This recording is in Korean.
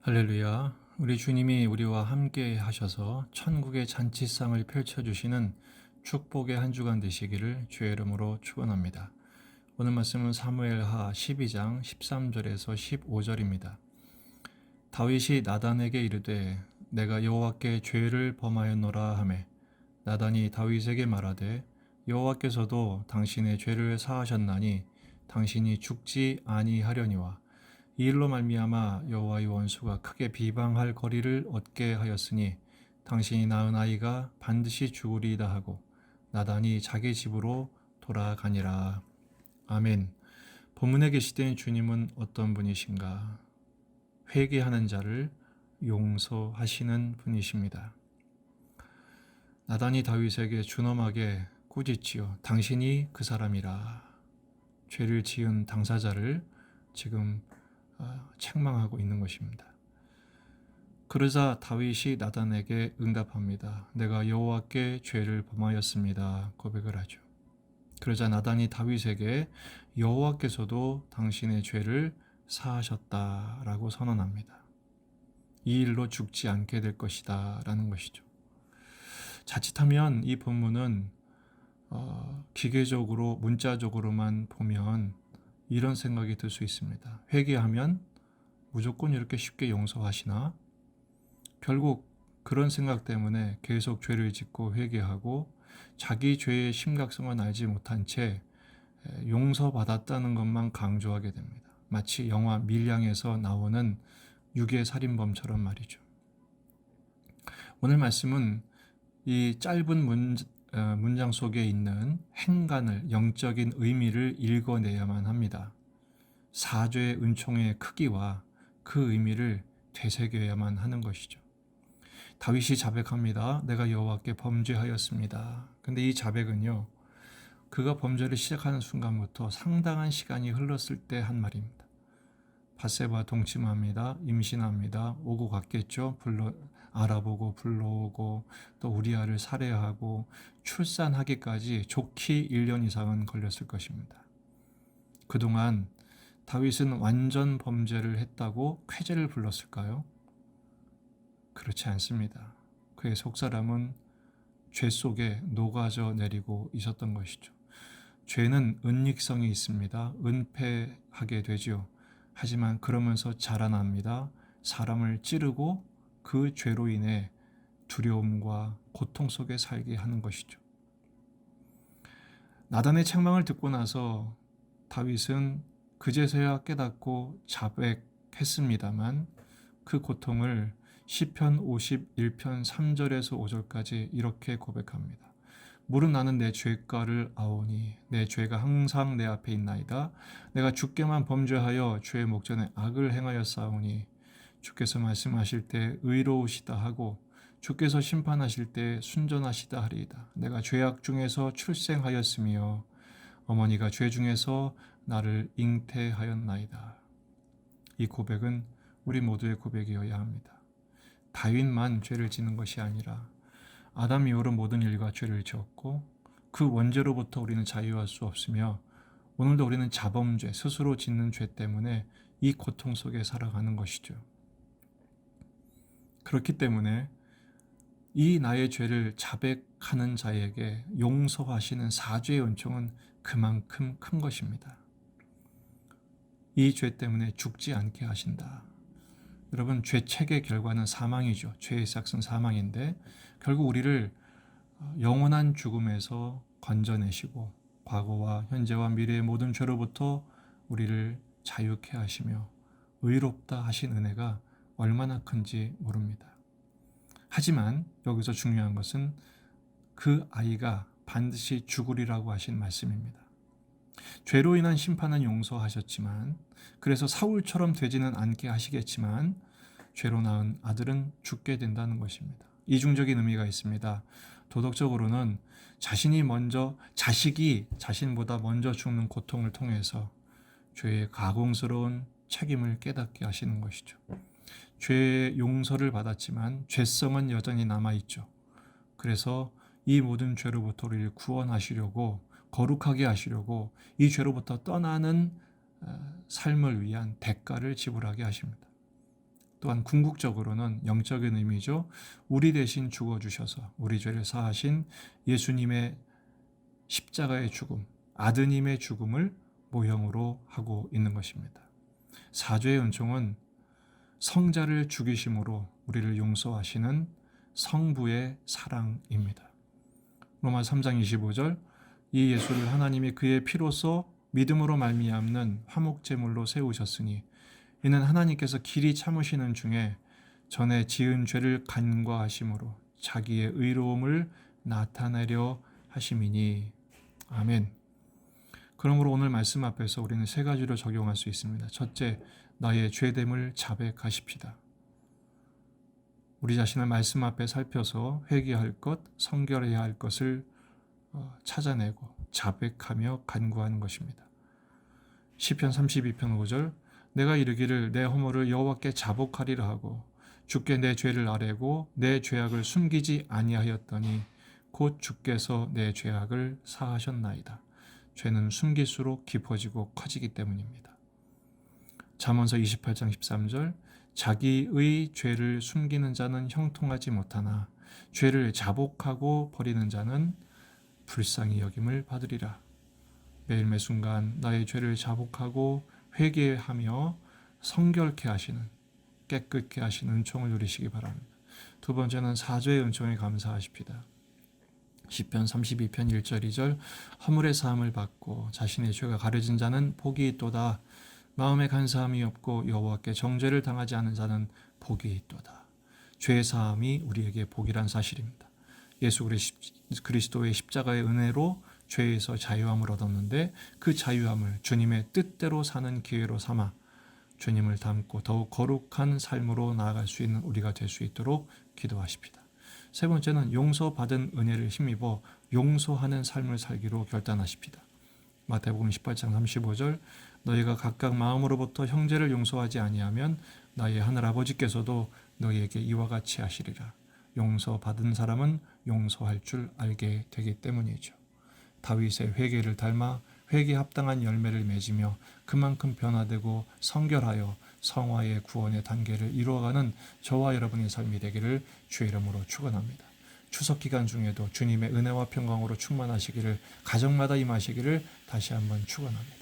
할렐루야. 우리 주님이 우리와 함께 하셔서 천국의 잔치상을 펼쳐주시는 축복의 한 주간 되시기를 주의 이름으로 축원합니다. 오늘 말씀은 사무엘하 12장 13절에서 15절입니다. 다윗이 나단에게 이르되 내가 여호와께 죄를 범하였노라 하매 나단이 다윗에게 말하되 여호와께서도 당신의 죄를 사하셨나니 당신이 죽지 아니하려니와 이 일로 말미암아 여호와의 원수가 크게 비방할 거리를 얻게 하였으니 당신이 낳은 아이가 반드시 죽으리이다 하고 나단이 자기 집으로 돌아가니라. 아멘. 본문에 계시된 주님은 어떤 분이신가? 회개하는 자를 용서하시는 분이십니다. 나단이 다윗에게 준엄하게 꾸짖지요. 당신이 그 사람이라. 죄를 지은 당사자를 지금 책망하고 있는 것입니다. 그러자 다윗이 나단에게 응답합니다. 내가 여호와께 죄를 범하였습니다. 고백을 하죠. 그러자 나단이 다윗에게 여호와께서도 당신의 죄를 사하셨다라고 선언합니다. 이 일로 죽지 않게 될 것이다 라는 것이죠. 자칫하면 이 본문은 기계적으로 문자적으로만 보면 이런 생각이 들 수 있습니다. 회개하면 무조건 이렇게 쉽게 용서하시나? 결국 그런 생각 때문에 계속 죄를 짓고 회개하고 자기 죄의 심각성을 알지 못한 채 용서받았다는 것만 강조하게 됩니다. 마치 영화 밀양에서 나오는 유괴 살인범처럼 말이죠. 오늘 말씀은 이 짧은 문장 속에 있는 행간을, 영적인 의미를 읽어내야만 합니다. 사죄의 은총의 크기와 그 의미를 되새겨야만 하는 것이죠. 다윗이 자백합니다. 내가 여호와께 범죄하였습니다. 근데 이 자백은요, 그가 범죄를 시작하는 순간부터 상당한 시간이 흘렀을 때 한 말입니다. 밧세바 동침합니다. 임신합니다. 오고 갔겠죠. 알아보고 불러오고 또 우리아를 살해하고 출산하기까지 좋기 1년 이상은 걸렸을 것입니다. 그동안 다윗은 완전 범죄를 했다고 쾌재를 불렀을까요? 그렇지 않습니다. 그의 속사람은 죄 속에 녹아져 내리고 있었던 것이죠. 죄는 은닉성이 있습니다. 은폐하게 되지요. 하지만 그러면서 자라납니다. 사람을 찌르고 그 죄로 인해 두려움과 고통 속에 살게 하는 것이죠. 나단의 책망을 듣고 나서 다윗은 그제서야 깨닫고 자백했습니다만 그 고통을 시편 51편 3절에서 5절까지 이렇게 고백합니다. 무릇 나는 내 죄가를 아오니 내 죄가 항상 내 앞에 있나이다. 내가 주께만 범죄하여 주의 목전에 악을 행하였사오니 주께서 말씀하실 때 의로우시다 하고 주께서 심판하실 때 순전하시다 하리이다. 내가 죄악 중에서 출생하였으며 어머니가 죄 중에서 나를 잉태하였나이다. 이 고백은 우리 모두의 고백이어야 합니다. 다윗만 죄를 짓는 것이 아니라 아담 이후로 모든 일과 죄를 지었고 그 원죄로부터 우리는 자유할 수 없으며 오늘도 우리는 자범죄, 스스로 짓는 죄 때문에 이 고통 속에 살아가는 것이죠. 그렇기 때문에 이 나의 죄를 자백하는 자에게 용서하시는 사죄의 은총은 그만큼 큰 것입니다. 이 죄 때문에 죽지 않게 하신다. 여러분, 죄책의 결과는 사망이죠. 죄의 삭은 사망인데 결국 우리를 영원한 죽음에서 건져내시고 과거와 현재와 미래의 모든 죄로부터 우리를 자유케 하시며 의롭다 하신 은혜가 얼마나 큰지 모릅니다. 하지만 여기서 중요한 것은 그 아이가 반드시 죽으리라고 하신 말씀입니다. 죄로 인한 심판은 용서하셨지만 그래서 사울처럼 되지는 않게 하시겠지만 죄로 낳은 아들은 죽게 된다는 것입니다. 이중적인 의미가 있습니다. 도덕적으로는 자식이 자신보다 먼저 죽는 고통을 통해서 죄의 가공스러운 책임을 깨닫게 하시는 것이죠. 죄의 용서를 받았지만 죄성은 여전히 남아있죠. 그래서 이 모든 죄로부터 우리를 구원하시려고 거룩하게 하시려고 이 죄로부터 떠나는 삶을 위한 대가를 지불하게 하십니다. 또한 궁극적으로는 영적인 의미죠. 우리 대신 죽어주셔서 우리 죄를 사하신 예수님의 십자가의 죽음, 아드님의 죽음을 모형으로 하고 있는 것입니다. 사죄의 은총은 성자를 죽이심으로 우리를 용서하시는 성부의 사랑입니다. 로마 3장 25절, 이 예수를 하나님이 그의 피로써 믿음으로 말미암는 화목제물로 세우셨으니 이는 하나님께서 길이 참으시는 중에 전에 지은 죄를 간과하심으로 자기의 의로움을 나타내려 하심이니. 아멘. 그러므로 오늘 말씀 앞에서 우리는 세 가지로 적용할 수 있습니다. 첫째, 나의 죄됨을 자백하십시다. 우리 자신을 말씀 앞에 살펴서 회개할 것, 성결해야 할 것을 찾아내고 자백하며 간구하는 것입니다. 시편 32편 5절, 내가 이르기를 내 허물을 여호와께 자복하리라 하고 주께 내 죄를 아뢰고 내 죄악을 숨기지 아니하였더니 곧 주께서 내 죄악을 사하셨나이다. 죄는 숨길수록 깊어지고 커지기 때문입니다. 잠언서 28장 13절, 자기의 죄를 숨기는 자는 형통하지 못하나 죄를 자복하고 버리는 자는 불쌍히 여김을 받으리라. 매일 매순간 나의 죄를 자복하고 회개하며 성결케 하시는, 깨끗게 하시는 은총을 누리시기 바랍니다. 두 번째는 사죄의 은총에 감사하십시다. 시편 32편 1절 2절, 허물의 사함을 받고 자신의 죄가 가려진 자는 복이 있도다. 마음에 간사함이 없고 여호와께 정죄를 당하지 않은 자는 복이 있도다. 죄 사함이 우리에게 복이란 사실입니다. 예수 그리스도의 십자가의 은혜로 죄에서 자유함을 얻었는데 그 자유함을 주님의 뜻대로 사는 기회로 삼아 주님을 닮고 더욱 거룩한 삶으로 나아갈 수 있는 우리가 될 수 있도록 기도하십시다. 세 번째는 용서받은 은혜를 힘입어 용서하는 삶을 살기로 결단하십시다. 마태복음 18장 35절, 너희가 각각 마음으로부터 형제를 용서하지 아니하면 나의 하늘아버지께서도 너희에게 이와 같이 하시리라. 용서받은 사람은 용서할 줄 알게 되기 때문이죠. 다윗의 회개를 닮아 회개에 합당한 열매를 맺으며 그만큼 변화되고 성결하여 성화의 구원의 단계를 이루어가는 저와 여러분의 삶이 되기를 주의 이름으로 축원합니다. 추석 기간 중에도 주님의 은혜와 평강으로 충만하시기를, 가정마다 임하시기를 다시 한번 축원합니다.